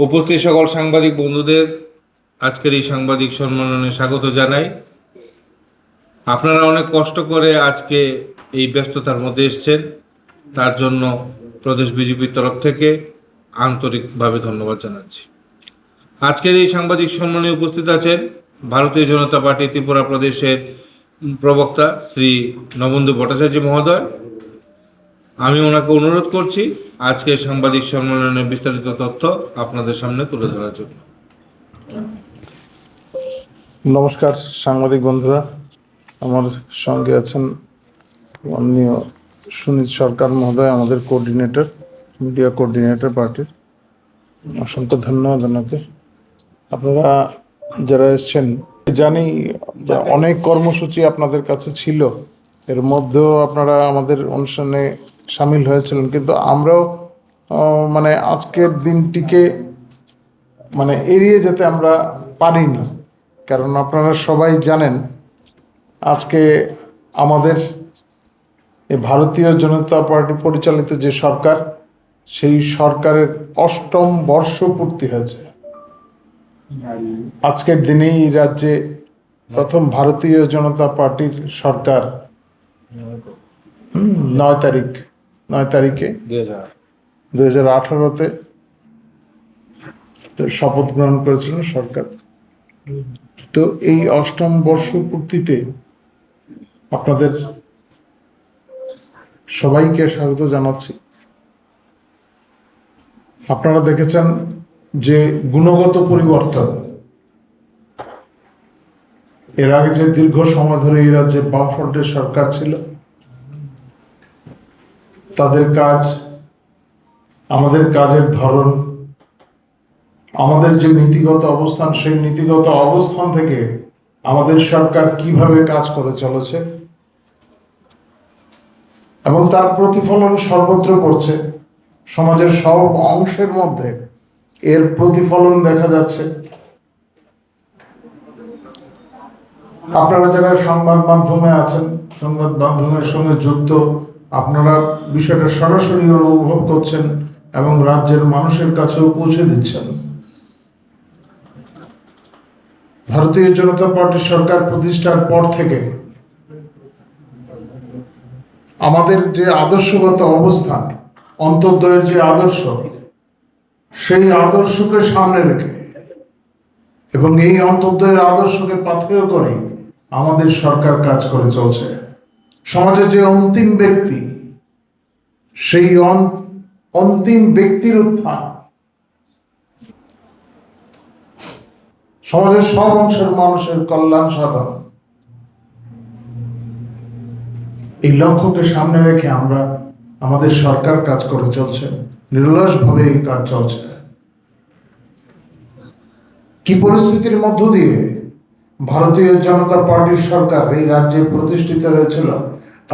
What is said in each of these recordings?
উপস্থিত সকল সাংবাদিক বন্ধুদের আজকের এই সাংবাদিক সম্মেলনে স্বাগত জানাই। আপনারা অনেক কষ্ট করে আজকে এই ব্যস্ততার মধ্যে এসেছেন, তার জন্য প্রদেশ বিজেপির তরফ থেকে আন্তরিকভাবে ধন্যবাদ জানাচ্ছি। আজকের এই সাংবাদিক সম্মেলনে উপস্থিত আছেন ভারতীয় জনতা পার্টি ত্রিপুরা প্রদেশের প্রবক্তা শ্রী নবেন্দু ভট্টাচার্য মহোদয়। আমি ওনাকে অনুরোধ করছি আজকের সাংবাদিক সম্মেলনের বিস্তারিত তথ্য আপনাদের সামনে তুলে ধরার জন্য। নমস্কার সাংবাদিক বন্ধুরা, আমার সঙ্গে আছেন মাননীয় সুনীত সরকার মহোদয়, আমাদের কোঅর্ডিনেটর, মিডিয়া কোঅর্ডিনেটর পার্টির। অসংখ্য ধন্যবাদ ওনাকে। আপনারা যারা এসছেন, জানি যে অনেক কর্মসূচি আপনাদের কাছে ছিল, এর মধ্যেও আপনারা আমাদের অনুষ্ঠানে সামিল হয়েছিলেন, কিন্তু আমরাও আজকের দিনটিকে এড়িয়ে যেতে আমরা পারিনি। কারণ আপনারা সবাই জানেন আজকে আমাদের এই ভারতীয় জনতা পার্টি পরিচালিত যে সরকার, সেই সরকারের ৮ম বর্ষপূর্তি হয়েছে। আজকের দিনেই রাজ্যে প্রথম ভারতীয় জনতা পার্টির সরকার ৯ তারিখে 2018-তে শপথ গ্রহণ করেছিল সরকার। তো এই ৮ম বর্ষপূর্তিতে আপনাদের সবাইকে স্বাগত জানাচ্ছি। আপনারা দেখেছেন যে গুণগত পরিবর্তন, এর আগে যে দীর্ঘ সময় ধরে এই রাজ্যে বামফ্রন্টের সরকার ছিল, তাদের কাজ, আমাদের কাজের ধরন, আমাদের যে নীতিগত অবস্থান, সেই নীতিগত অবস্থান থেকে আমাদের সরকার কিভাবে কাজ করে চলেছে এবং তার প্রতিফলন সর্বত্র পড়ছে। সমাজের সব অংশের মধ্যে এর প্রতিফলন দেখা যাচ্ছে। আপনারা যারা সংবাদ মাধ্যমে আছেন, সংবাদ মাধ্যমের সঙ্গে যুক্ত, আপনারা বিষয়টা সরাসরি অনুভব করছেন এবং রাজ্যের মানুষের কাছেও পৌঁছে দিচ্ছেন। ভারতীয় জনতা পার্টির সরকার প্রতিষ্ঠার পর থেকে আমাদের যে আদর্শগত অবস্থান, অন্তর্দয়ের যে আদর্শ, সেই আদর্শকে সামনে রেখে এবং এই অন্তর্দয়ের আদর্শকে পাথেয় করে আমাদের সরকার কাজ করে চলছে। সমাজের যে অন্তিম ব্যক্তি, সেই অন্তিম ব্যক্তির উত্থান, সমাজের সব অংশের মানুষের কল্যাণ সাধন, এই লক্ষ্যকে সামনে রেখে আমাদের সরকার কাজ করে চলছে। নিরলসভাবে এই কাজ চলছে। কি পরিস্থিতির মধ্য দিয়ে ভারতীয় জনতা পার্টির সরকার এই রাজ্যে প্রতিষ্ঠিত হয়েছিল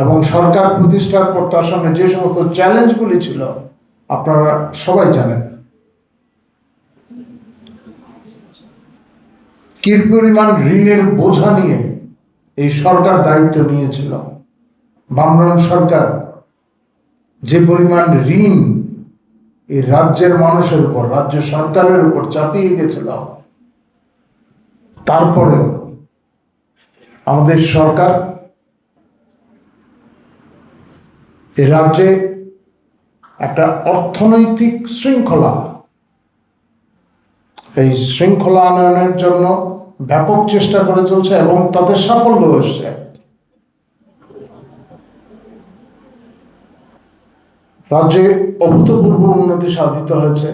এবং সরকার প্রতিষ্ঠার পর তার সামনে যে সমস্ত চ্যালেঞ্জগুলি ছিল, আপনারা সবাই জানেন। কি পরিমাণ ঋণের বোঝা নিয়ে এই সরকার দায়িত্ব নিয়েছিল। বামফ্রন্ট সরকার যে পরিমাণ ঋণ এই রাজ্যের মানুষের উপর, রাজ্য সরকারের উপর চাপিয়ে গেছিল, তারপরেও আমাদের সরকার এই রাজ্যে একটা অর্থনৈতিক শৃঙ্খলা, এই শৃঙ্খলা আনয়নের জন্য ব্যাপক চেষ্টা করে চলছে এবং তাদের সাফল্য এসছে। রাজ্যে অভূতপূর্ব উন্নতি সাধিত হয়েছে।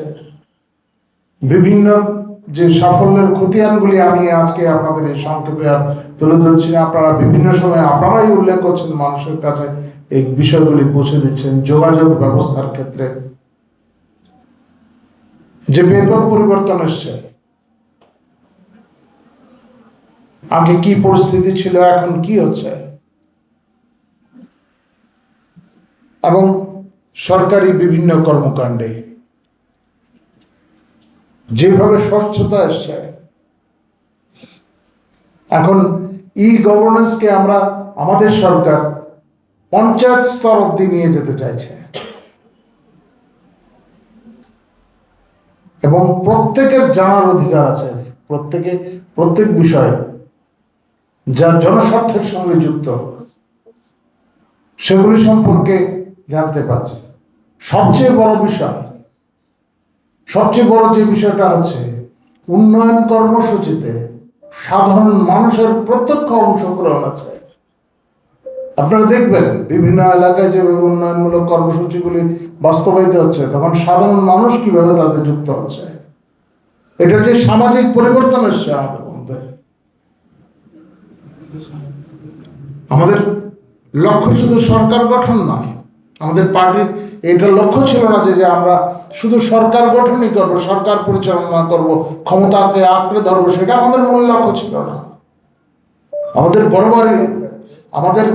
বিভিন্ন যে সাফল্যের খতিয়ানগুলি আমি আজকে আপনাদের এই সংক্ষেপে আর তুলে ধরছি না, আপনারা বিভিন্ন সময় আপনারাই উল্লেখ করছেন, মানুষের কাছে এই বিষয়গুলি পৌঁছে দিচ্ছেন। যোগাযোগ ব্যবস্থার ক্ষেত্রে যে ব্যাপক পরিবর্তন এসছে, আগে কি পরিস্থিতি ছিল, এখন কি হচ্ছে, এবং সরকারি বিভিন্ন কর্মকাণ্ডে যেভাবে স্বচ্ছতা এসছে। এখন গভর্নেন্সকে আমাদের সরকার পঞ্চায়েত স্তর অব্দি নিয়ে যেতে চাইছে। এবং প্রত্যেকের জানার অধিকার আছে, প্রত্যেক বিষয়ে যা জনস্বার্থের সঙ্গে যুক্ত সেগুলি সম্পর্কে জানতে পারছে। সবচেয়ে বড় যে বিষয়টা হচ্ছে উন্নয়ন কর্মসূচিতে সাধারণ মানুষের প্রত্যক্ষ অংশগ্রহণ আছে। আপনারা দেখবেন বিভিন্ন এলাকায় যেভাবে উন্নয়নমূলক কর্মসূচিগুলি বাস্তবায়িত হচ্ছে, তখন সাধারণ মানুষ কিভাবে তাদের যুক্ত হচ্ছে। এটা যে সামাজিক পরিবর্তন এসছে আমাদের মধ্যে। আমাদের লক্ষ্য শুধু সরকার গঠন নয়, আমাদের পার্টির এটা লক্ষ্য ছিল না যে আমরা শুধু সরকার গঠনই করব, সরকার পরিচালনা করব, ক্ষমতাকে আঁকড়ে ধরবো, সেটা আমাদের মূল লক্ষ্য ছিল না। আমাদের বরাবরই আমাদের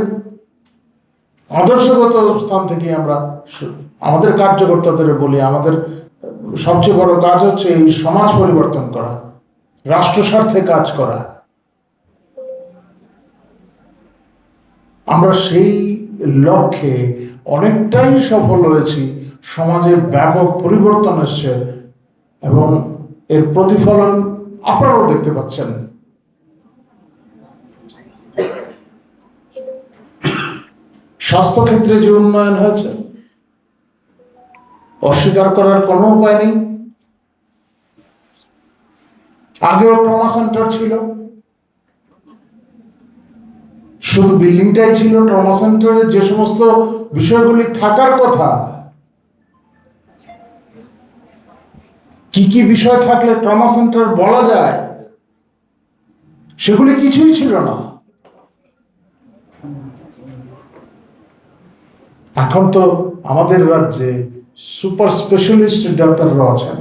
আদর্শগত স্থান থেকে আমরা আমাদের কার্যকর্তাদের বলি, আমাদের সবচেয়ে বড় কাজ হচ্ছে এই সমাজ পরিবর্তন করা, রাষ্ট্র স্বার্থে কাজ করা। আমরা সেই লক্ষ্যে অনেকটাই সফল হয়েছি। সমাজে ব্যাপক পরিবর্তন এসছে এবং এর প্রতিফলন আপনারাও দেখতে পাচ্ছেন। স্বাস্থ্যক্ষেত্রে যে উন্নয়ন হয়েছে অস্বীকার করার কোনো উপায় নেই। আগেও ট্রমা সেন্টার ছিল, শুধু বিল্ডিংটাই ছিল। ট্রমা সেন্টারে যে সমস্ত বিষয়গুলি থাকার কথা, কি কি বিষয় থাকলে ট্রমা সেন্টার বলা যায়, সেগুলি কিছুই ছিল না। এখন তো আমাদের রাজ্যে সুপার স্পেশালিস্ট ডাক্তাররা আছেন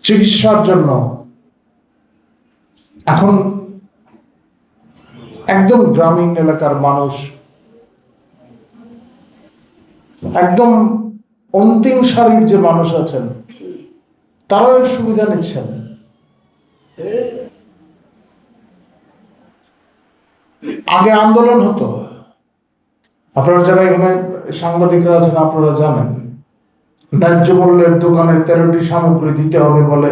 চিকিৎসার জন্য। এখন একদম গ্রামীণ এলাকার মানুষ, একদম অন্তিম সারির যে মানুষ আছেন, তারাও এর সুবিধা নিচ্ছেন। আগে আন্দোলন হতো, আপনারা যারা এখানে সাংবাদিকরা আছেন আপনারা জানেন, ন্যায্য মূল্যের দোকানে 13টি সামগ্রী দিতে হবে বলে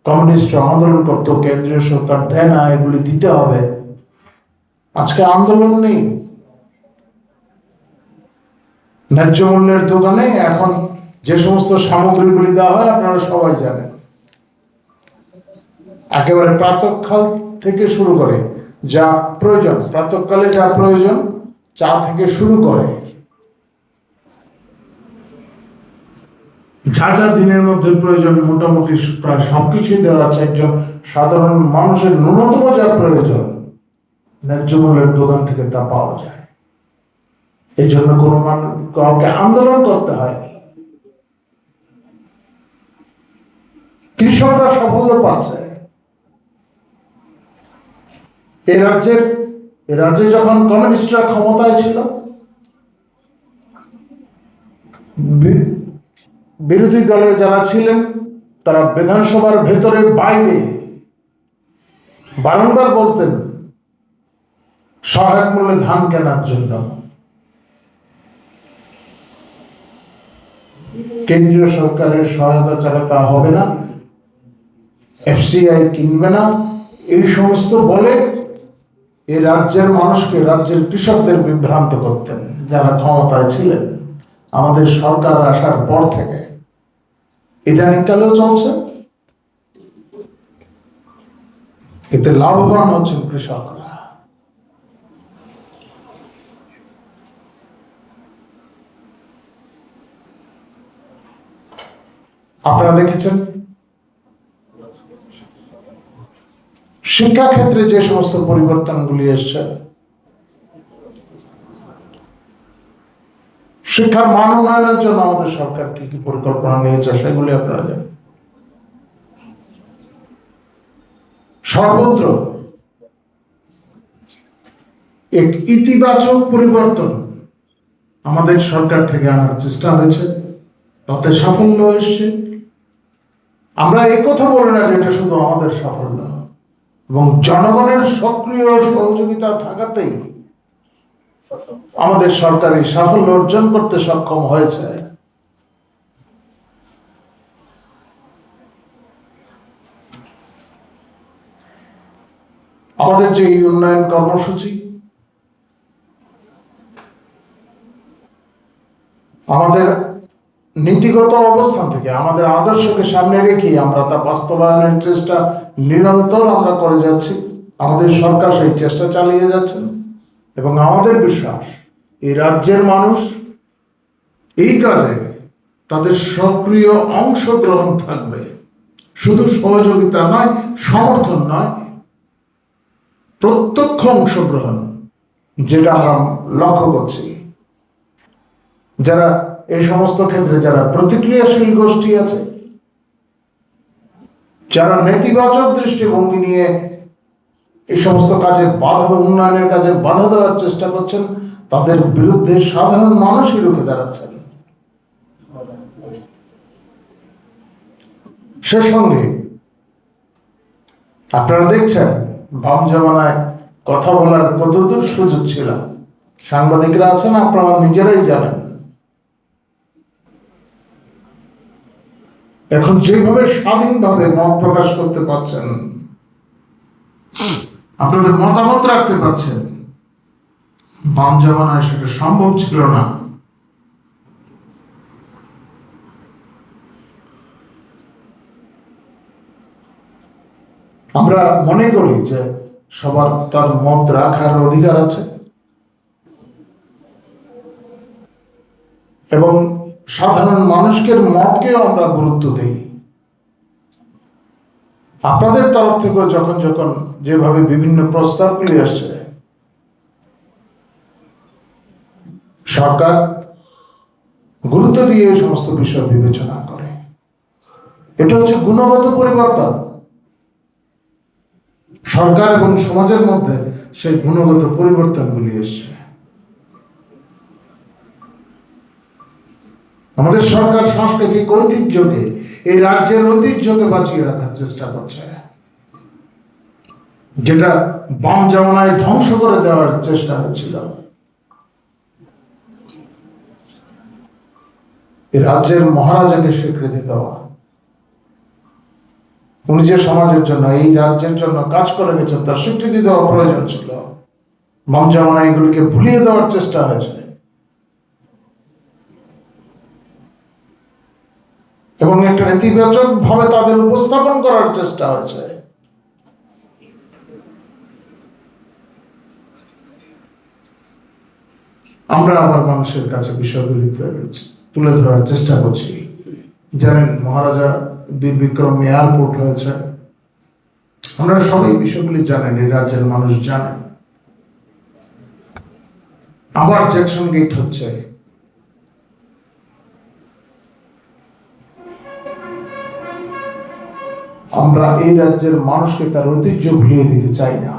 কমিউনিস্টরা আন্দোলন করতো, কেন্দ্রীয় সরকার দেয় না, এগুলি দিতে হবে। আজকে আন্দোলন নেই, ন্যায্য মূল্যের দোকানে এখন যে সমস্ত সামগ্রীগুলি দেওয়া হয় আপনারা সবাই জানেন। একেবারে প্রাতঃকাল থেকে শুরু করে যা প্রয়োজন, প্রাতঃকালে যা প্রয়োজন, চা থেকে শুরু করে যা যা দিনের মধ্যে প্রয়োজন, মোটামুটি প্রায় সবকিছুই দেওয়া আছে। একজন সাধারণ মানুষের ন্যূনতম যা প্রয়োজন ন্যায্য মূল্যের দোকান থেকে তা পাওয়া যায়। এই জন্য কোনো কাউকে আন্দোলন করতে হয়নি। কৃষকরা সাফল্য পাচ্ছে। এ রাজ্যে যখন কমিউনিস্টরা ক্ষমতায় ছিল, বিরোধী দলে যারা ছিলেন তারা বিধানসভার ভেতরে বাইরে বারংবার বলতেন সহায়ক মূল্যে ধান কেনার জন্য। কেন্দ্রীয় সরকারের সহায়তা ছাড়া তা হবে না, এফসিআই কিনবে না, এই সমস্ত বলে এই রাজ্যের মানুষকে, রাজ্যের কৃষকদের বিভ্রান্ত করতেন যারা ক্ষমতায় ছিলেন। আমাদের সরকার আসার পর থেকে ইদানিংকালেও চলছে, এতে লাভবান হচ্ছেন কৃষকরা। আপনারা দেখেছেন শিক্ষাক্ষেত্রে যে সমস্ত পরিবর্তনগুলি এসছে, শিক্ষার মান উন্নয়নের জন্য আমাদের সরকার কি কি পরিকল্পনা নিয়েছে সেগুলি আপনারা জানেন। সর্বত্র এক ইতিবাচক পরিবর্তন আমাদের সরকার থেকে আনার চেষ্টা হয়েছে, তাতে সাফল্য এসছে। আমরা এই কথা বলি না যে এটা শুধু আমাদের সাফল্য, এবং জনগণের সক্রিয় সহযোগিতা থাকাতেই আমাদের সরকার এই সাফল্য অর্জন করতে সক্ষম হয়েছে। আমাদের যে এই উন্নয়ন কর্মসূচি, আমাদের নীতিগত অবস্থান থেকে, আমাদের আদর্শকে সামনে রেখে আমরা তা বাস্তবায়নের চেষ্টা নিরন্তর আমরা করে যাচ্ছি। আমাদের সরকার সেই চেষ্টা চালিয়ে যাচ্ছেন এবং আমাদের বিশ্বাস এই রাজ্যের মানুষ এই কাজে তাদের সক্রিয় অংশগ্রহণ থাকবে। শুধু সহযোগিতা নয়, সমর্থন নয়, প্রত্যক্ষ অংশগ্রহণ, যেটা আমরা লক্ষ্য করছি। যারা এই সমস্ত ক্ষেত্রে যারা প্রতিক্রিয়াশীল গোষ্ঠী আছে, যারা নেতিবাচক দৃষ্টিভঙ্গি নিয়ে এই সমস্ত কাজে উন্নয়নের কাজে বাধা দেওয়ার চেষ্টা করছেন, তাদের বিরুদ্ধে সাধারণ মানুষই রুখে দাঁড়াচ্ছেন। সে সঙ্গে আপনারা দেখছেন বাম জমানায় কথা বলার কতদূর সুযোগ ছিল। সাংবাদিকরা আছেন, আপনারা নিজেরাই জানেন। এখন যেভাবে স্বাধীনভাবে মত প্রকাশ করতে পারছেন, আপনাদের মতামত রাখতে পারছেন, বাম জমানায় সেটা সম্ভব ছিল না। আমরা মনে করি যে সবার তার মত রাখার অধিকার আছে এবং সাধারণ মানুষের মতকেও আমরা গুরুত্ব দেই। আপনাদের তরফ থেকে যখন যখন যেভাবে বিভিন্ন প্রস্তাবগুলি আসছে, সরকার গুরুত্ব দিয়ে এই সমস্ত বিষয় বিবেচনা করে। এটা হচ্ছে গুণগত পরিবর্তন। সরকার এবং সমাজের মধ্যে সেই গুণগত পরিবর্তনগুলি এসছে। আমাদের সরকার সাংস্কৃতিক ঐতিহ্যকে, এই রাজ্যের ঐতিহ্যকে বাঁচিয়ে রাখার চেষ্টা করছে, যেটা বাম জমানায় ধ্বংস করে দেওয়ার চেষ্টা হয়েছিল। এই রাজ্যের মহারাজাকে স্বীকৃতি দেওয়া, উনি যে সমাজের জন্য, এই রাজ্যের জন্য কাজ করে গেছেন, তার স্বীকৃতি দেওয়া প্রয়োজন ছিল। বাম জমানায় এগুলিকে ভুলিয়ে দেওয়ার চেষ্টা হয়েছে এবং একটা নেতিবাচক ভাবে তাদের উপস্থাপন করার চেষ্টা হয়েছে। আমরা আবার মানুষের কাছে বিষয়গুলি তুলে ধরার চেষ্টা করছি। জানেন, মহারাজা বীর বিক্রম এয়ারপোর্ট হয়েছে, আমরা সবাই বিষয়গুলি জানেন, এই রাজ্যের মানুষ জানেন। আবার জ্যাকসন গেট হচ্ছে। আমরা এই রাজ্যের মানুষকে তার ঐতিহ্য ভুলিয়ে দিতে চাই না।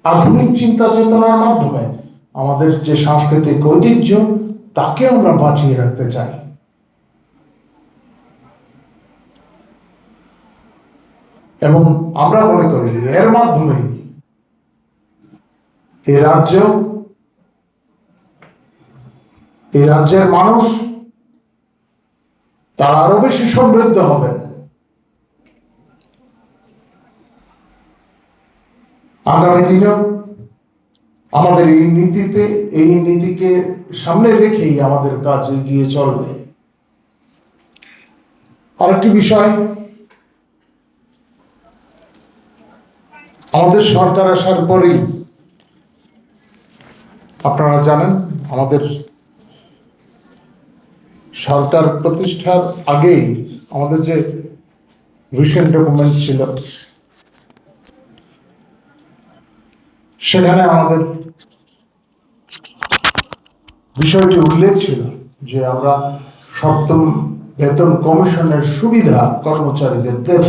আধুনিক চিন্তা চেতনার মাধ্যমে আমাদের যে সাংস্কৃতিক ঐতিহ্য, তাকে আমরা বাঁচিয়ে রাখতে চাই। এবং আমরা মনে করি এর মাধ্যমে এই রাজ্যের মানুষ তারা আরো বেশি সমৃদ্ধ হবেন। আগামী দিনেও আমাদের এই নীতিকে সামনে রেখেই আমাদের কাজ এগিয়ে চলবে। আরেকটি বিষয়, আমাদের সরকার আসার পরেই আপনারা জানেন, আমাদের সরকার প্রতিষ্ঠার আগেই আমাদের যে ভিশন ডকুমেন্ট ছিল, সেখানে আমাদের বিষয়টি উল্লেখ ছিল যে আমরা 7ম বেতন কমিশনের সুবিধা কর্মচারীদের দেব।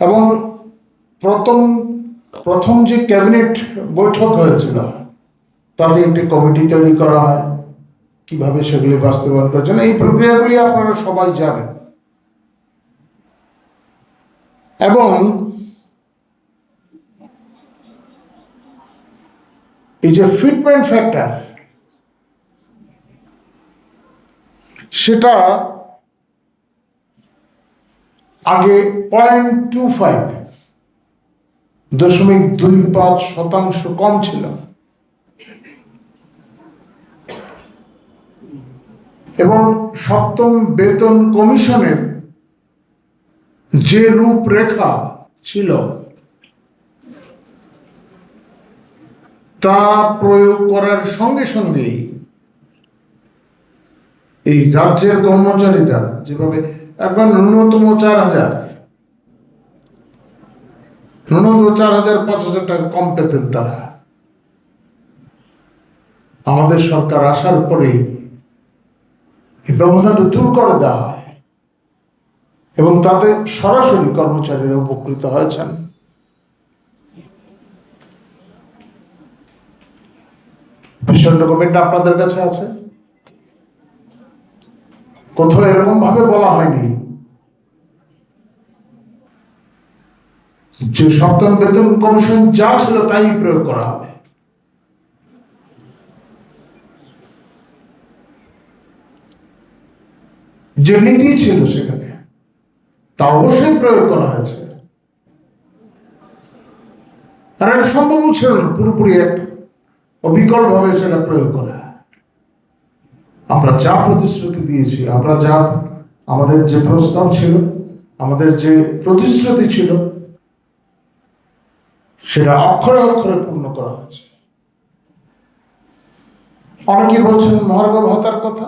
এবং প্রথম যে ক্যাবিনেট বৈঠক হয়েছিল, তাতে একটি কমিটি তৈরি করা হয় কিভাবে সেগুলি বাস্তবায়ন করার জন্য। এই প্রক্রিয়াগুলি আপনারা সবাই জানেন। এবং এই যে ফিটমেন্ট ফ্যাক্টর, সেটা আগে 0.25% কম ছিল, এবং সপ্তম বেতন কমিশনের যে রূপরেখা ছিল তা প্রয়োগ করার সঙ্গে সঙ্গেই এই রাজ্যের কর্মচারীরা যেভাবে একবার ন্যূনতম 4,000 টাকা কম পেতেন, তারা আমাদের সরকার আসার পরেই এই ব্যবধানটা দূর করে দেওয়া হয় এবং তাতে সরাসরি কর্মচারীরা উপকৃত হয়েছেন। ভীষণ ডকুমেন্ট আপনাদের কাছে আছে, কোথাও এরকম ভাবে বলা হয়নি যে সপ্তম বেতন কমিশন যা ছিল তাই প্রয়োগ করা হবে। যে নীতি ছিল সেখানে তা অবশ্যই প্রয়োগ করা হয়েছে, আর এটা সম্ভব ছিল না পুরোপুরি এক অবিকল ভাবে সেটা প্রয়োগ করা। আমরা যা প্রতিশ্রুতি দিয়েছি, আমরা যা আমাদের যে প্রস্তাব ছিল, আমাদের যে প্রতিশ্রুতি ছিল, সেটা অক্ষরে অক্ষরে পূর্ণ করা হয়েছে। অনেকে বলছেন মহার্ঘ ভাতার কথা,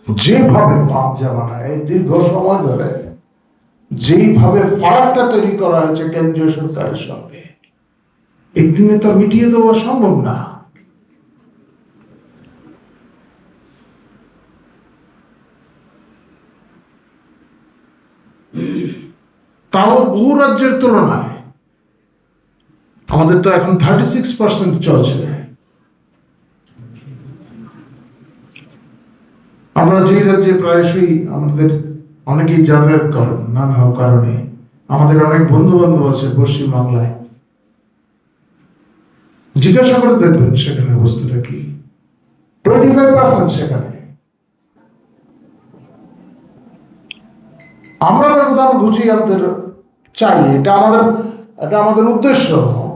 যেভাবে বাম জামানায় এই দীর্ঘ সময় ধরে যেইভাবে ফারাকটা তৈরি করা হয়েছে কেন্দ্রীয় সরকারের সঙ্গে, একদিনে তা মিটিয়ে দেওয়া সম্ভব না। তাও বহু রাজ্যের তুলনায় আমাদের তো এখন 36% চলছে। আমরা যে রাজ্যে প্রায়শই আমাদের অনেকেই যাতায়াত করেন নানা কারণে, আমাদের অনেক বন্ধু বান্ধব আছে পশ্চিমবাংলায়, জিজ্ঞাসা করে দেখবেন সেখানে অবস্থাটা কি। 25% সেখানে। আমরা ব্যবধান ঘুচিয়ে আনতে চাই, এটা আমাদের উদ্দেশ্য,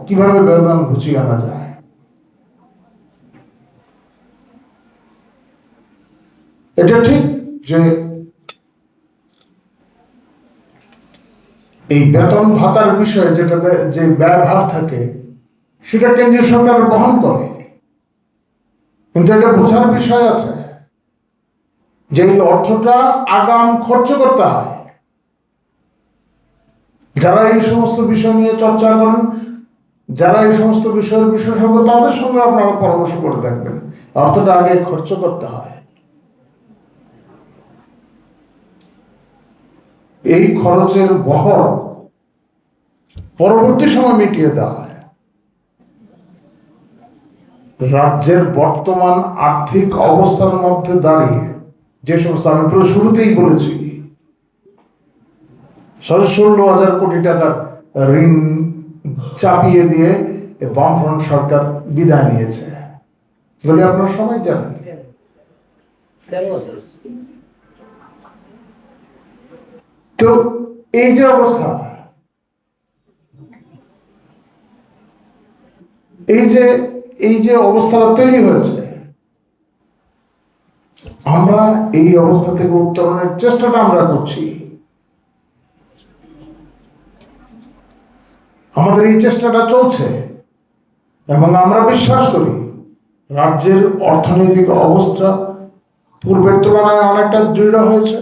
কিভাবে ব্যবধান ঘুচিয়ে আনা যায়। এটা ঠিক যে এই বেতন ভাতার বিষয়ে যেটাতে যে ব্যয়ভার থাকে সেটা কেন্দ্রীয় সরকার বহন করে, কিন্তু এটা বোঝার বিষয় আছে যে এই অর্থটা আগাম খরচ করতে হয়। যারা এই সমস্ত বিষয় নিয়ে চর্চা করেন, যারা এই সমস্ত বিষয়ের বিশেষজ্ঞ, তাদের সঙ্গে আপনারা পরামর্শ করে দেখবেন, অর্থটা আগে খরচ করতে হয়। এই খরচের বহর পরবর্তী সময় মিটিয়ে দেওয়া হয়। রাজ্যের বর্তমান আর্থিক অবস্থার মধ্যে দাঁড়িয়ে যে সমস্ত, আমি পুরো শুরুতেই বলেছি, 16,000 কোটি টাকার ঋণ চাপিয়ে দিয়ে বামফ্রন্ট সরকার বিদায় নিয়েছে, এগুলি আপনারা সবাই জানেন। তো এই যে অবস্থা, এই যে অবস্থাটা তৈরি হয়েছে, আমরা এই অবস্থা থেকে উত্তরণের চেষ্টাটা আমরা করছি। আমাদের এই চেষ্টাটা চলছে এবং আমরা বিশ্বাস করি রাজ্যের অর্থনৈতিক অবস্থা পূর্বের তুলনায় অনেকটা দৃঢ় হয়েছে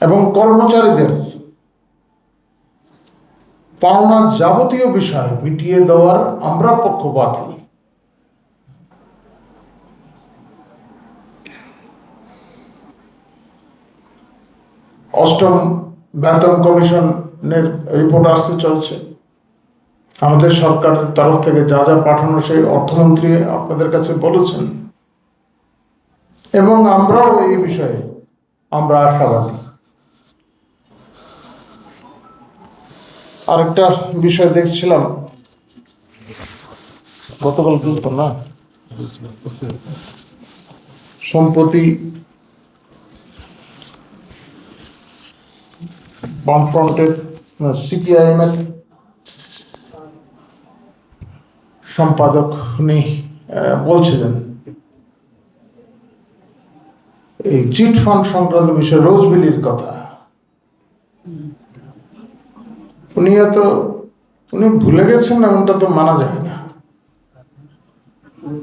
এবং কর্মচারীদের পাওনা যাবতীয় বিষয় মিটিয়ে দেওয়ার আমরা পক্ষপাতী। অষ্টম বেতন কমিশনের রিপোর্ট আসতে চলছে। আমাদের সরকারের তরফ থেকে যা যা পাঠানো সেই অর্থমন্ত্রী আপনাদের কাছে বলেছেন এবং আমরাও এই বিষয়ে আমরা আশাবাদী। আরেকটা বিষয় দেখছিলাম গতকাল কিন্তু না, সম্প্রতি বামফ্রন্টের সিপিআইএম এর সম্পাদক উনি বলছিলেন এই চিট ফান্ড সংক্রান্ত বিষয়ে রোজভ্যালির কথা। উনি ভুলে গেছেন এমনটা তো মানা যায় না।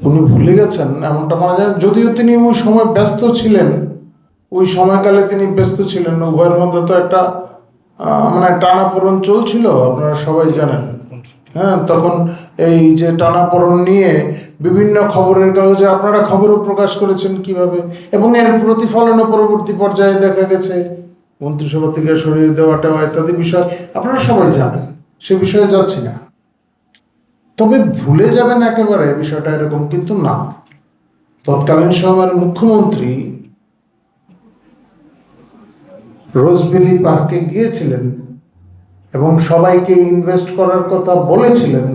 উনি ভুলে গেছেন এমনটা মানা যায় না। যদিও তিনি ওই সময় ব্যস্ত ছিলেন, ওই সময়কালে তিনি ব্যস্ত ছিলেন, উভয়ের মধ্যে তো একটা মানে টানাপোড়েন চলছিল, আপনারা সবাই জানেন। হ্যাঁ, তখন এই যে টানাপোড়েন নিয়ে বিভিন্ন খবরের কাগজে আপনারা খবরও প্রকাশ করেছেন কিভাবে, এবং এর প্রতিফলনও পরবর্তী পর্যায়ে দেখা গেছে মন্ত্রিসভা থেকে সরিয়ে দেওয়াটা ইত্যাদি বিষয় আপনারা সবাই জানেন, সে বিষয়ে যাচ্ছি না। তবে ভুলে যাবেন একেবারে বিষয়টা এরকম কিন্তু না। তৎকালীন সময়ের মুখ্যমন্ত্রী রোজভ্যালি পার্কে গিয়েছিলেন এবং সবাইকে ইনভেস্ট করার কথা বলেছিলেন,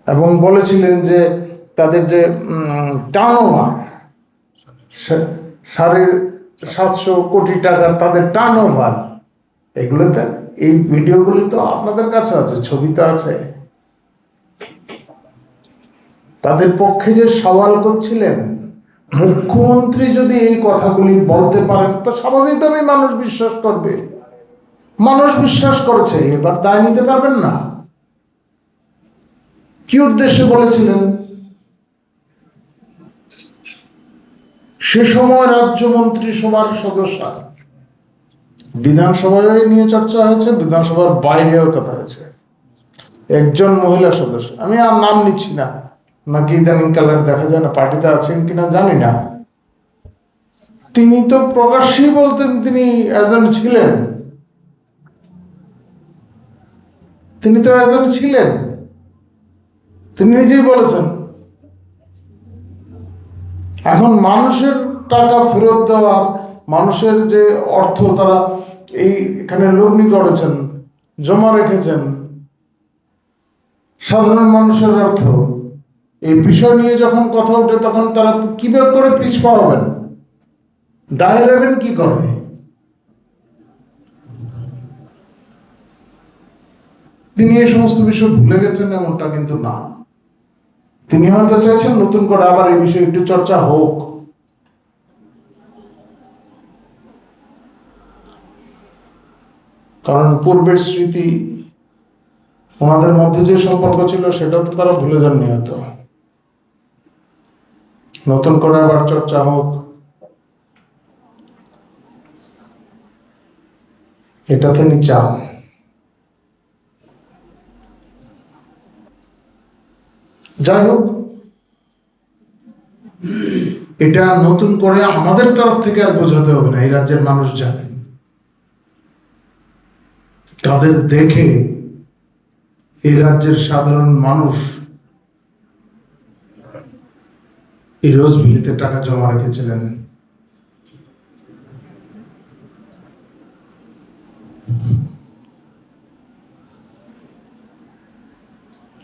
এবং বলেছিলেন যে তাদের যে টার্নওভার 750 কোটি টাকার তাদের টার্নওভার, এগুলোতে এই ভিডিওগুলি তো আপনাদের কাছে আছে, ছবি তো আছে। তাদের পক্ষে যে সওয়াল করছিলেন, মুখ্যমন্ত্রী যদি এই কথাগুলি বলতে পারেন তো স্বাভাবিকভাবেই মানুষ বিশ্বাস করবে। মানুষ বিশ্বাস করেছে, এবার দায় নিতে পারবেন না। কি উদ্দেশ্যে বলেছিলেন? সে সময় রাজ্য মন্ত্রিসভার সদস্য, বিধানসভায় নিয়ে চর্চা হয়েছে, বিধানসভার বাইরেও কথা হয়েছে, একজন মহিলা সদস্য, আমি আর নাম নিচ্ছি না, নাকি ইদানিং কালার দেখা যায় না, পার্টিতে আছেন কিনা জানি না, তিনি তো প্রকাশ্যেই বলতেন তিনি এজেন্ট ছিলেন, তিনি তো এজেন্ট ছিলেন, তিনি নিজেই বলেছেন। এখন মানুষের টাকা ফেরত দেওয়ার, মানুষের যে অর্থ তারা এখানে লগ্নি করেছেন, জমা রেখেছেন, সাধারণ মানুষের অর্থ, এই বিষয় নিয়ে যখন কথা ওঠে তখন তারা কিভাবে করে পিছপা হবেন, দায় নেবেন কি করে? তিনি এই সমস্ত বিষয় ভুলে গেছেন এমনটা কিন্তু না। তিনি হয়তো চাইছেন নতুন করে আবার এই বিষয়ে একটু চর্চা হোক। কারণ পূর্বের স্মৃতি, ওনাদের মধ্যে যে সম্পর্ক ছিল সেটা তো তারা ভুলে যাননি হয়তো। নতুন করে আবার চর্চা হোক, এটা তিনি চান। যাই হোক, এটা নতুন করে আমাদের তরফ থেকে আর বোঝাতে হবে না। এই রাজ্যের মানুষ জানেন কাদের দেখে এই রাজ্যের সাধারণ মানুষ এই রোজভ্যালিতে টাকা জমা রেখেছিলেন।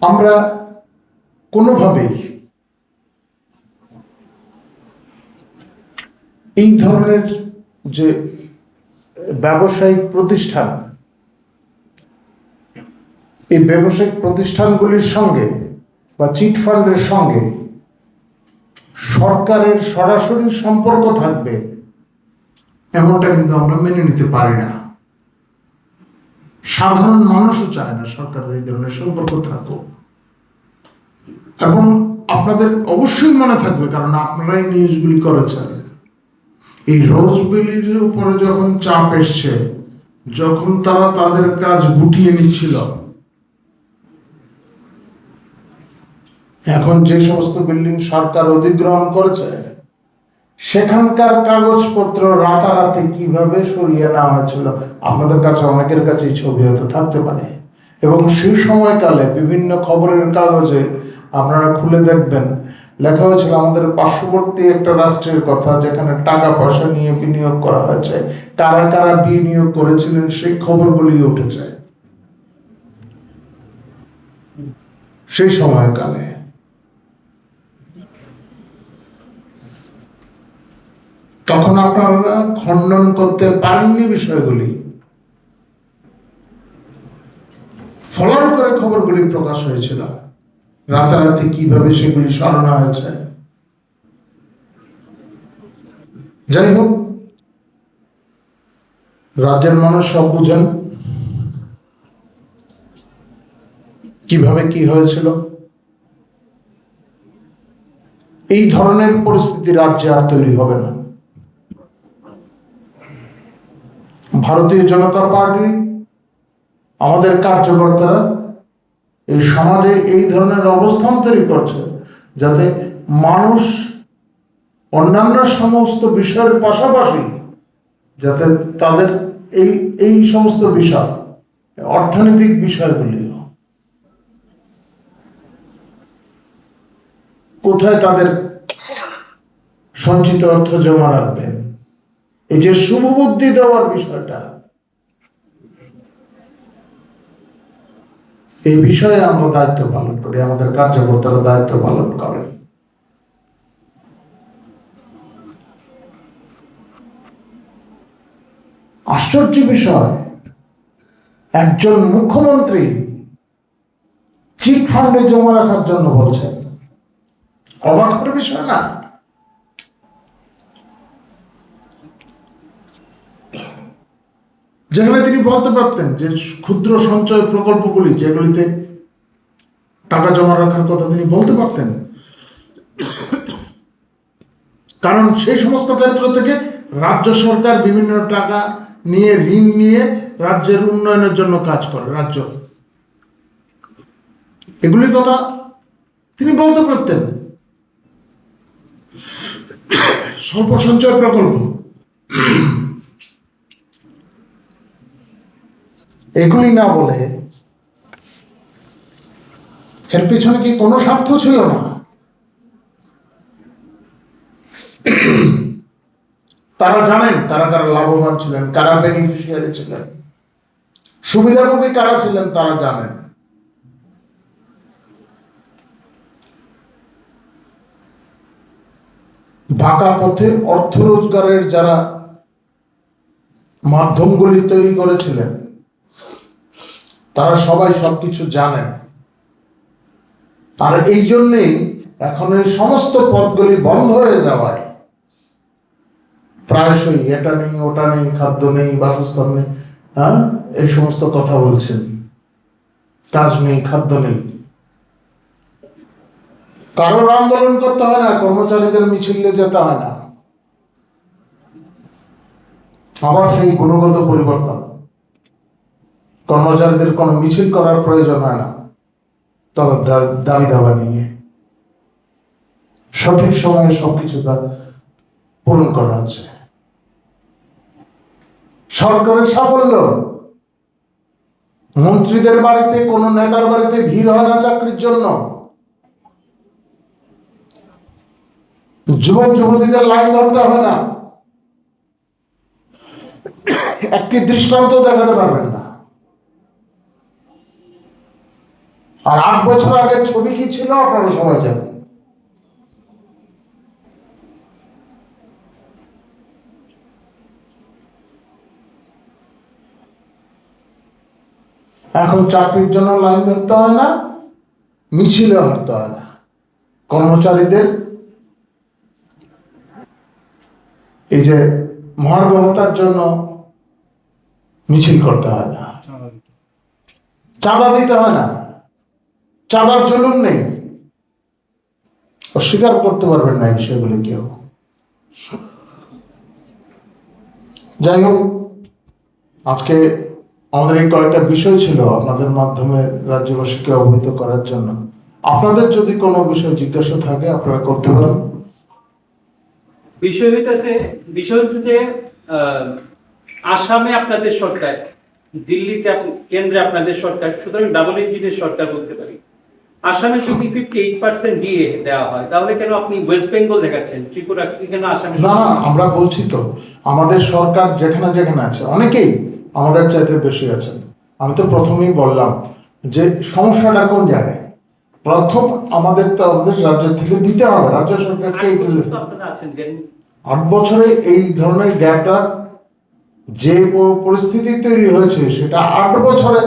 আমরা কোনোভাবেই এই ধরনের যে ব্যবসায়িক প্রতিষ্ঠান, এই ব্যবসায়িক প্রতিষ্ঠানগুলির সঙ্গে বা চিট ফান্ডের সঙ্গে সরকারের সরাসরি সম্পর্ক থাকবে এমনটা কিন্তু আমরা মেনে নিতে পারি না। সাধারণ মানুষও চায় না সরকারের এই ধরনের সম্পর্ক থাকুক। এবং আপনাদের অবশ্যই মনে থাকবে, কারণ আপনারা এই নিউজগুলি করেছেন, এই রোজভ্যালির উপরে যখন চাপ এসছে, যখন তারা তাদের কাজ গুটিয়ে নিচ্ছিল, এখন যে সমস্ত বিল্ডিং সরকার অধিগ্রহণ করেছে সেখানকার কাগজপত্র রাতারাতি কিভাবে সরিয়ে নেওয়া হয়েছিল, আপনাদের কাছে অনেকের কাছেই ছবি হতে থাকতে পারে। এবং সেই সময়কালে বিভিন্ন খবরের কাগজে আপনারা খুলে দেখবেন লেখা হয়েছিল আমাদের পার্শ্ববর্তী একটা রাষ্ট্রের কথা, যেখানে টাকা পয়সা নিয়ে বিনিয়োগ করা হয়েছে, কারা কারা বিনিয়োগ করেছিলেন সেই খবরগুলি উঠেছে সেই সময়কালে। তখন আপনারা খণ্ডন করতে পারেননি বিষয়গুলি, ফলন করে খবরগুলি প্রকাশ হয়েছিল, রাতারাতি কিভাবে সেগুলি সরানো হয়েছে। যাই হোক, রাজ্যের মানুষ সব বুঝেন কিভাবে কি হয়েছিল। এই ধরনের পরিস্থিতি রাজ্যে আর তৈরি হবে না। ভারতীয় জনতা পার্টি, আমাদের কার্যকর্তারা এই সমাজে এই ধরনের অবস্থান তৈরি করছে যাতে মানুষ অন্যান্য সমস্ত বিষয়ের পাশাপাশি যাতে তাদের এই এই সমস্ত বিষয়, অর্থনৈতিক বিষয়গুলিও কোথায় তাদের সঞ্চিত অর্থ জমা রাখবেন, এই যে শুভবুদ্ধি দেওয়ার বিষয়টা, এই বিষয়ে আমরা দায়িত্ব পালন করি, আমাদের কার্যকর্তারা দায়িত্ব পালন করেন। আশ্চর্য বিষয়, একজন মুখ্যমন্ত্রী চিট ফান্ডে জমা রাখার জন্য বলছেন। অবাক করার বিষয় না? যেখানে তিনি বলতে পারতেন যে ক্ষুদ্র সঞ্চয় প্রকল্পগুলি যেগুলিতে টাকা জমা রাখার কথা তিনি বলতে পারতেন, কারণ সেই সমস্ত ক্ষেত্র থেকে রাজ্য সরকার বিভিন্ন টাকা নিয়ে, ঋণ নিয়ে রাজ্যের উন্নয়নের জন্য কাজ করে। রাজ্য এগুলির কথা তিনি বলতে পারতেন। স্বল্প সঞ্চয় প্রকল্প, এগুলি না বলে এর পিছনে কি কোনো স্বার্থ ছিল না? তারা জানেন কারা কারা লাভবান ছিলেন, কারা বেনিফিশিয়ারি ছিলেন, সুবিধাভোগী কারা ছিলেন, তারা জানেন। বাঁকা পথে অর্থ রোজগারের যারা মাধ্যমগুলি তৈরি করেছিলেন তারা সবাই সবকিছু জানেন। আর এই জন্যেই এখন এই সমস্ত পথগুলি বন্ধ হয়ে যাওয়ায় প্রায়শই এটা নেই, ওটা নেই, খাদ্য নেই, বাসস্থান নেই, হ্যাঁ, এই সমস্ত কথা বলছেন। কাজ নেই, খাদ্য নেই। কারোর আন্দোলন করতে হয় না, কর্মচারীদের মিছিলে যেতে হয় না। আবার সেই গুণগত পরিবর্তন, কর্মচারীদের কোনো মিছিল করার প্রয়োজন হয় না, তবে দাবি দাবা নিয়ে সঠিক সময়ে সবকিছু পূরণ করা হচ্ছে। সরকারের সাফল্য, মন্ত্রীদের বাড়িতে, কোন নেতার বাড়িতে ভিড় হয় না চাকরির জন্য, যুবক যুবতীদের লাইন ধরতে হয় না, একটি দৃষ্টান্ত দেখাতে পারবেন না। আর 8 বছর আগের ছবি কি ছিল আপনারা সবাই জানেন। এখন চাকরির জন্য লাইন ধরতে হয় না, মিছিলে হাঁটতে হয় না, কর্মচারীদের এই যে মহার্ঘ ভাতার জন্য মিছিল করতে হয় না, চাঁদা দিতে হয় না, চাঁদার জলুন নেই। অস্বীকার করতে পারবেন না এই বিষয়গুলি কেউ। যাই হোক, আজকে আমাদের এই কয়েকটা বিষয় ছিল আপনাদের মাধ্যমে রাজ্যবাসীকে অবহিত করার জন্য। আপনাদের যদি কোনো বিষয় জিজ্ঞাসা থাকে আপনারা করতে পারেন। বিষয় হচ্ছে যে আসামে আপনাদের সরকার, দিল্লিতে কেন্দ্রে আপনাদের সরকার, সুতরাং ডাবল ইঞ্জিনের সরকার বলতে পারি। আসামে যদি 58% দিয়ে দেওয়া হয়, তাহলে কেন আপনি ওয়েস্ট বেঙ্গল দেখাচ্ছেন, ত্রিপুরা কেন আসামে? না, আমরা বলছি তো আমাদের সরকার যেখানে যেখানে আছে, অনেকেই আমাদের চাইতে বেশি আছেন। আমি তো প্রথমেই বললাম যে সমস্যাটা কোন জায়গায়। প্রথম আমাদের রাজ্য থেকে দিতে হবে, রাজ্য সরকারকে। 8 বছরে এই ধরনের গ্যাপটা যে পরিস্থিতি তৈরি হয়েছে সেটা 8 বছরে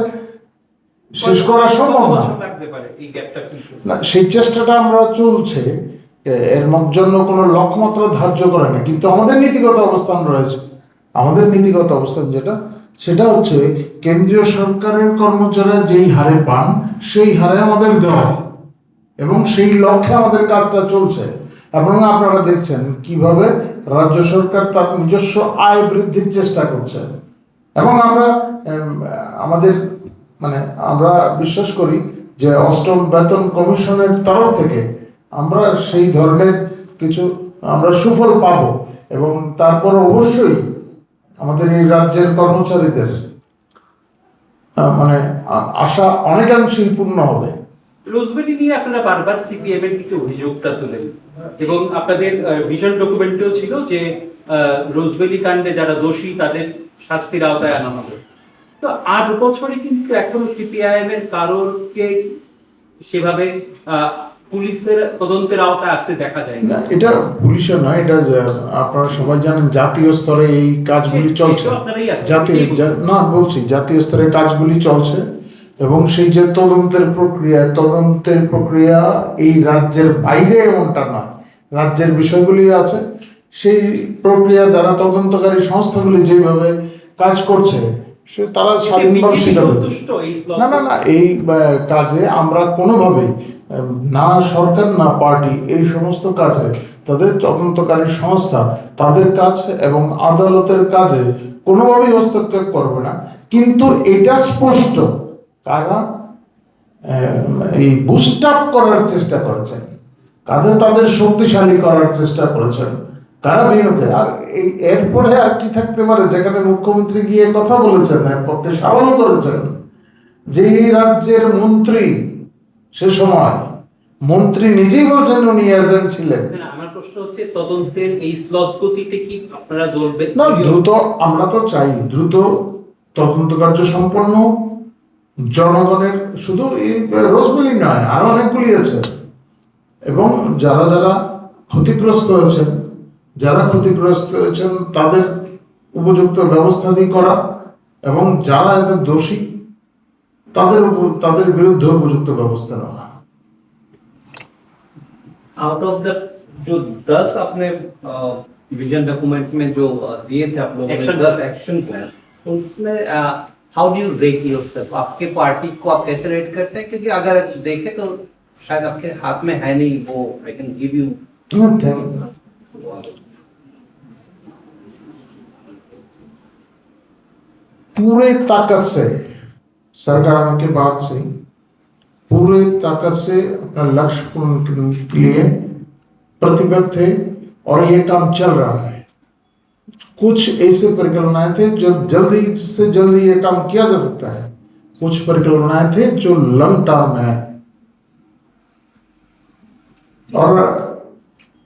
শেষ করা সম্ভব কত না। বছর লাগতে পারে এই গ্যাপটা ফিল না, সেই চেষ্টাটা আমরা চলছে, এর জন্য কোনো লক্ষ্যমাত্রা ধার্য করে না, কিন্তু আমাদের নীতিগত অবস্থান রয়েছে। আমাদের নীতিগত অবস্থান সেটা হচ্ছে কেন্দ্রীয় সরকারের কর্মচারীরা যেই হারে পান সেই হারে আমাদের দেওয়া, এবং সেই লক্ষ্যে আমাদের কাজটা চলছে। এবং আপনারা দেখছেন কিভাবে রাজ্য সরকার তার নিজস্ব আয় বৃদ্ধির চেষ্টা করছে। এবং আমরা আমাদের আমরা বিশ্বাস করি যে 8ম বেতন কমিশনের তরফ থেকে আমরা সেই ধরনের কিছু আমরা সুফল পাব, এবং তারপর অবশ্যই আমাদের এই রাজ্যের কর্মচারীদের আশা অনেকাংশেই পূর্ণ হবে। রোজবেলি নিয়ে আপনারা বারবার সিপিএম এর দিকে অভিযোগটা তোলেন, এবং আপনাদের ভিশন ডকুমেন্টেও ছিল যে রোজবেলি কাণ্ডে যারা দোষী তাদের শাস্তির আওতায় আনা হবে। তো 8 বছরে কিন্তু এখনো সিপিআইএম এর কারোরকে সেভাবে পুলিশের তদন্তের আওতায় আসতে দেখা যায় না, না। এটা পুলিশের নয়, এটা আপনারা সবাই জানেন জাতীয় স্তরে এই কাজগুলি চলছে। জাতীয় স্তরে কাজগুলি চলছে, এবং সেই যে তদন্তের প্রক্রিয়া এই রাজ্যের বাইরে এমনটা নয়, রাজ্যের বিষয়গুলি আছে। সেই প্রক্রিয়া যারা তদন্তকারী সংস্থাগুলি যেভাবে কাজ করছে তারা স্বাধীনভাবে স্বীকার করছে। না, এই কাজে আমরা কোনোভাবেই না সরকার না পার্টি এই সমস্ত কাজে তাদের তদন্তকারী সংস্থা তাদের কাজ এবং আদালতের কাজে কোনোভাবেই হস্তক্ষেপ করবে না। কিন্তু এটা স্পষ্ট কারা এই বুস্ট আপ করার চেষ্টা করেছেন, কাদের তাদের শক্তিশালী করার চেষ্টা করেছেন, কারা বিনোদে। আর এরপরে আর কি থাকতে পারে, যেখানে মুখ্যমন্ত্রী গিয়ে কথা বলেছেন, এর পক্ষে সাবান করেছেন যে এই রাজ্যের মন্ত্রী, সে সময় মন্ত্রী নিজেই বলছেন উনি এজেন্ট ছিলেন। আমার প্রশ্ন হচ্ছে তদন্তের এই স্লথ গতিতে কি আপনারা দলবেন না, দ্রুত আমরা তো চাই দ্রুত তদন্ত কার্য সম্পন্ন, জনগণের শুধু এই রোজগুলি নয় আরো অনেকগুলি আছে, এবং যারা যারা ক্ষতিগ্রস্ত হয়েছেন তাদের উপযুক্ত ব্যবস্থা দিয়ে করা, এবং যারা এতে দোষী তাদের বিরুদ্ধে উপযুক্ত ব্যবস্থা নেওয়া। आउट ऑफ द जो 10 अपने विजन डॉक्यूमेंट में जो दिए थे आप लोगों ने 10 एक्शन प्लान, उसमें how do you rate yourself? आपके पार्टी को आप कैसे रेट करते हैं? क्योंकि अगर देखें तो शायद आपके हाथ में है नहीं वो, आई कैन गिव यू पूरे ताकत से सरकार आने के बाद से पूरे ताकत से अपना लक्ष्य पूर्ण करने के लिए प्रतिबद्ध थे, और ये काम चल रहा है। कुछ ऐसे परिकल्पनाएं थे जो जल्दी से जल्दी ये काम किया जा सकता है, कुछ परिकल्पनाएं थे जो लॉन्ग टर्म है। और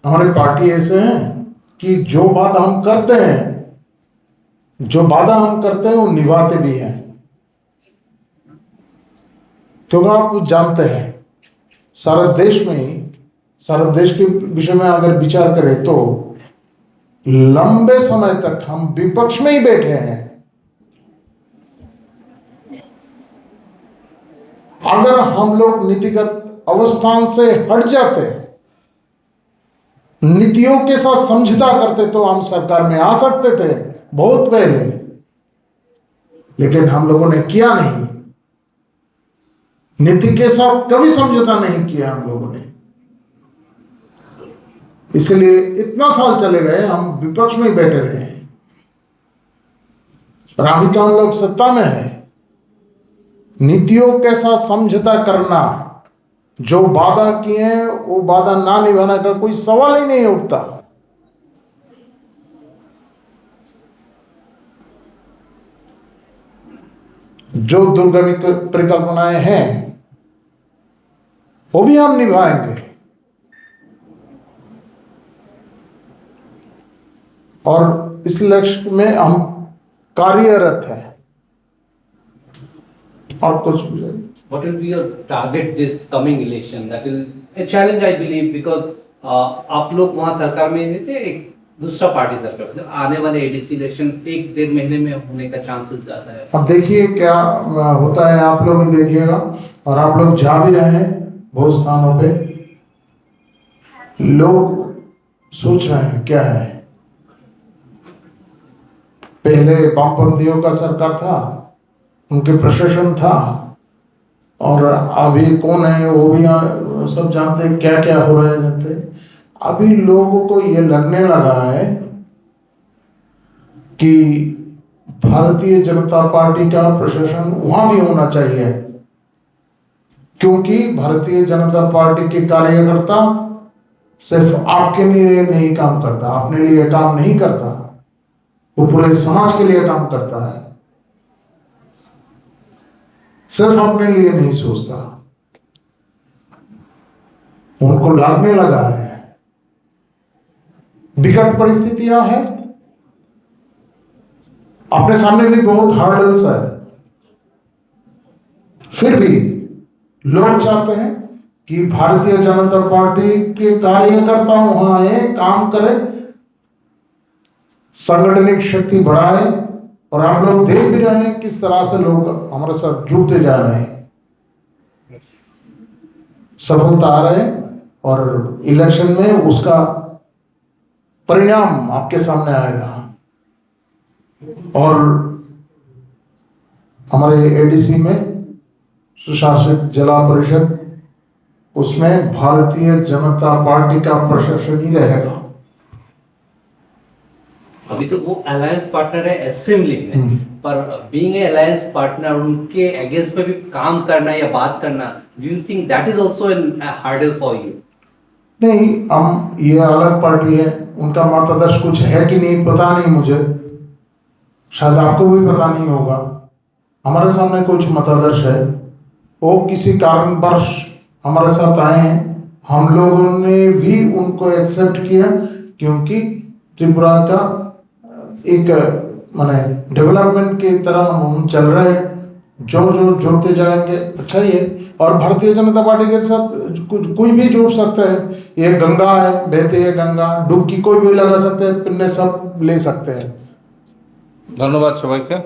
हमारे पार्टी ऐसे हैं कि जो बात हम करते हैं वो निभाते भी हैं। क्योंकि आप जानते हैं सारे देश के विषय में अगर विचार करें तो लंबे समय तक हम विपक्ष में ही बैठे हैं। अगर हम लोग नीतिगत अवस्थान से हट जाते, नीतियों के साथ समझौता करते, तो हम सरकार में आ सकते थे बहुत पहले, लेकिन हम लोगों ने किया नहीं। नीति के साथ कभी समझौता नहीं किया हम लोगों ने, इसलिए इतना साल चले गए हम विपक्ष में ही बैठे रहे हैं, और अभी तो हम लोग सत्ता में है। नीतियों के साथ समझौता करना, जो वादा किए वो वादा ना निभाने का कोई सवाल ही नहीं उठता। जो दूरगामी परिकल्पनाएं हैं वो भी हम निभाएंगे, और इस लक्ष्य में हम कार्यरत हैं। और कुछ what will be your target this coming election? That is a challenge I believe, because आप लोग वहाँ सरकार में नहीं थे, एक दूसरा पार्टी सरकार मतलब आने वाले एडीसी इलेक्शन 1-1.5 महीने में होने का चांसेस ज्यादा है। अब देखिए क्या होता है, आप लोग भी देखिएगा और आप लोग जा भी रहे हैं बहुत स्थानों पे। लोग सोच रहे हैं क्या है, पहले वामपंथियों का सरकार था, उनके प्रशासन था, और अभी कौन है वो भी सब जानते हैं क्या क्या हो रहा है जानते हैं। अभी लोगों को ये लगने लगा है कि भारतीय जनता पार्टी का प्रशासन वहां भी होना चाहिए, क्योंकि भारतीय जनता पार्टी के कार्यकर्ता सिर्फ आपके लिए नहीं काम करता, अपने लिए काम नहीं करता, वो पूरे समाज के लिए काम करता है, सिर्फ अपने लिए नहीं सोचता। उनको लगने लगा है विकट परिस्थितियां हैं, अपने सामने भी बहुत हर्डल्स है, फिर भी लोग चाहते हैं कि भारतीय जनता पार्टी के कार्यकर्ता वहां आए, काम करें, संगठनिक शक्ति बढ़ाए। और आप लोग देख भी रहे हैं किस तरह से लोग हमारे साथ जुड़ते जा रहे हैं, सफलता आ रहे हैं, और इलेक्शन में उसका परिणाम आपके सामने आएगा। और हमारे एडीसी में सुशासित जिला परिषद, उसमें भारतीय जनता पार्टी का प्रशासन ही रहेगा। अभी तो वो अलायंस पार्टनर है असेंबली में, पर बीइंग ए अलायंस पार्टनर उनके अगेंस्ट में भी काम करना या बात करना, do you think that is also an hurdle for you? नहीं, हम ये अलग पार्टी है, उनका मतादर्श कुछ है कि नहीं पता नहीं मुझे, शायद आपको भी पता नहीं होगा। हमारे सामने कुछ मतादर्श है, वो किसी कारणवश हमारे साथ आए हैं, हम लोगों ने भी उनको एक्सेप्ट किया, क्योंकि त्रिपुरा का एक माने डेवलपमेंट की तरह हम चल रहे हैं, जो जो जुड़ते जाएंगे अच्छा ही है। और भारतीय जनता पार्टी के साथ कोई भी जुड़ सकता है, ये गंगा है, बहती है गंगा, डुबकी कोई भी लगा सकते हैं, पिन्ने सब ले सकते हैं। धन्यवाद सबाइके।